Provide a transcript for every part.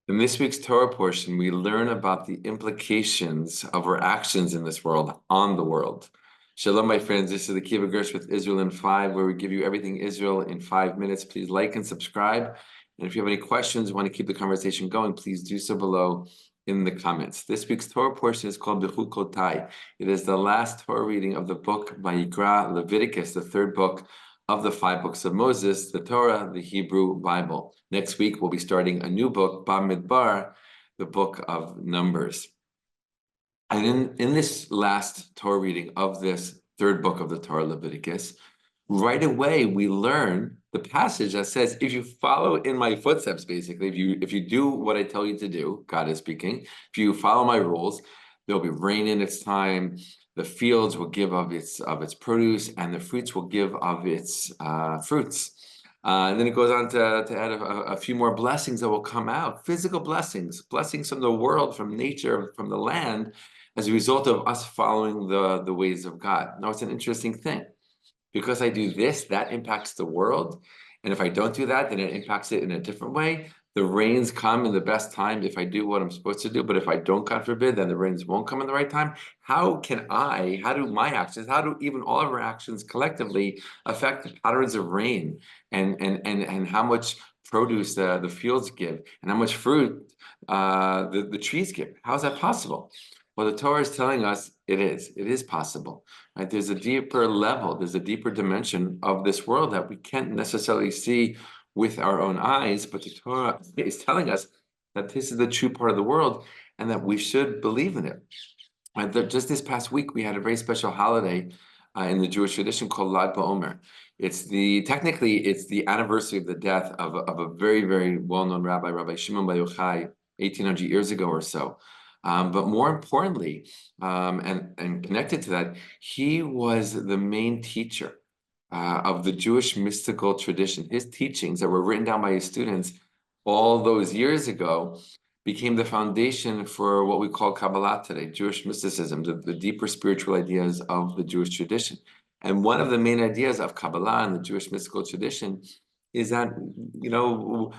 In this week's Torah portion, we learn about the implications of our actions in this world on the world. Shalom, my friends. This is the Akiva Gersh with Israel in 5, where we give you everything Israel in 5 minutes. Please like and subscribe. And if you have any questions, want to keep the conversation going, please do so below in the comments. This week's Torah portion is called Bechukotai. It is the last Torah reading of the book Vayikra, Leviticus, the third book of the 5 books of Moses, the Torah, the Hebrew Bible. Next week, we'll be starting a new book, Bamidbar, the book of Numbers. And in this last Torah reading of this third book of the Torah, Leviticus, right away we learn the passage that says, if you follow in my footsteps, basically, if you do what I tell you to do, God is speaking, if you follow my rules, there'll be rain in its time, the fields will give of its produce, and the fruits will give of its fruits. And then it goes on to add a few more blessings that will come out, physical blessings from the world, from nature, from the land, as a result of us following the ways of God. Now, it's an interesting thing. Because I do this, that impacts the world. And if I don't do that, then it impacts it in a different way. The rains come in the best time if I do what I'm supposed to do. But if I don't, God forbid, then the rains won't come in the right time. How do my actions, how do even all of our actions collectively affect the patterns of rain and how much produce the fields give and how much fruit the trees give? How is that possible? Well, the Torah is telling us it is possible, right? There's a deeper level, there's a deeper dimension of this world that we can't necessarily see with our own eyes, but the Torah is telling us that this is the true part of the world and that we should believe in it. Right? Just this past week, we had a very special holiday in the Jewish tradition called Lag BaOmer. Technically, it's the anniversary of the death of a very, very well-known rabbi, Rabbi Shimon Bar Yochai, 1800 years ago or so. But more importantly, and connected to that, he was the main teacher of the Jewish mystical tradition. His teachings that were written down by his students all those years ago became the foundation for what we call Kabbalah today, Jewish mysticism, the deeper spiritual ideas of the Jewish tradition. And one of the main ideas of Kabbalah and the Jewish mystical tradition is that,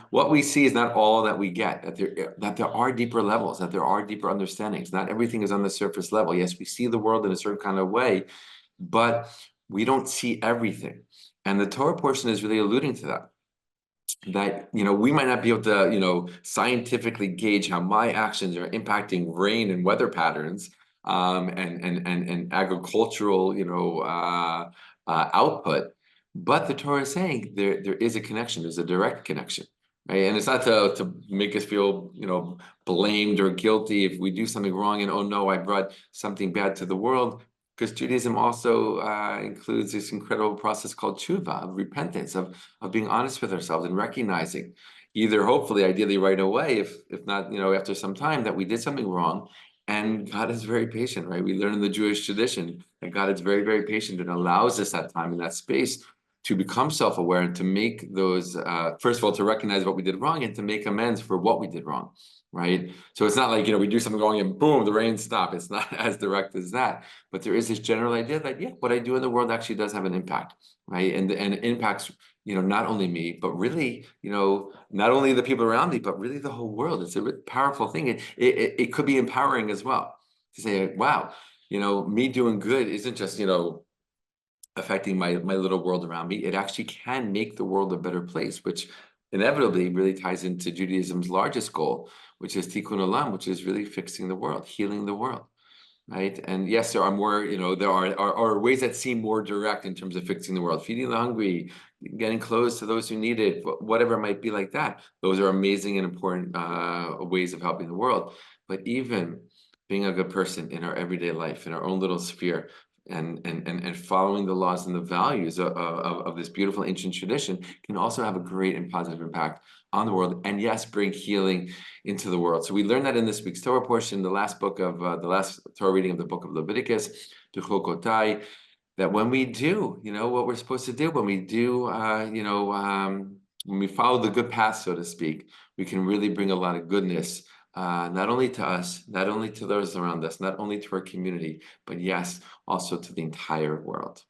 what we see is not all that we get, that there are deeper levels, that there are deeper understandings. Not everything is on the surface level. Yes, we see the world in a certain kind of way, but we don't see everything. And the Torah portion is really alluding to that. That, we might not be able to, scientifically gauge how my actions are impacting rain and weather patterns, and agricultural, output. But the Torah is saying there is a connection. There's a direct connection, right? And it's not to make us feel, blamed or guilty if we do something wrong and, oh no, I brought something bad to the world. Because Judaism also includes this incredible process called tshuva, of repentance, of being honest with ourselves and recognizing, either hopefully, ideally right away, if not, after some time, that we did something wrong. And God is very patient, right? We learn in the Jewish tradition that God is very, very patient and allows us that time and that space to become self-aware and to make those, first of all, to recognize what we did wrong and to make amends for what we did wrong. Right. So it's not like, we do something wrong and boom, the rain stops. It's not as direct as that. But there is this general idea that, yeah, what I do in the world actually does have an impact. Right. And it impacts, not only me, but really, not only the people around me, but really the whole world. It's a really powerful thing. It could be empowering as well to say, wow, me doing good isn't just, affecting my little world around me. It actually can make the world a better place, which inevitably really ties into Judaism's largest goal, which is Tikkun Olam, which is really fixing the world, healing the world, right? And yes, there are more, there are ways that seem more direct in terms of fixing the world, feeding the hungry, getting clothes to those who need it, whatever it might be like that. Those are amazing and important ways of helping the world. But even being a good person in our everyday life, in our own little sphere, and following the laws and the values of this beautiful ancient tradition can also have a great and positive impact on the world, and yes, bring healing into the world. So we learned that in this week's Torah portion, the last Torah reading of the Book of Leviticus, Bechukotai, that when we do, what we're supposed to do, when we do, when we follow the good path, so to speak, we can really bring a lot of goodness, not only to us, not only to those around us, not only to our community, but yes, also to the entire world.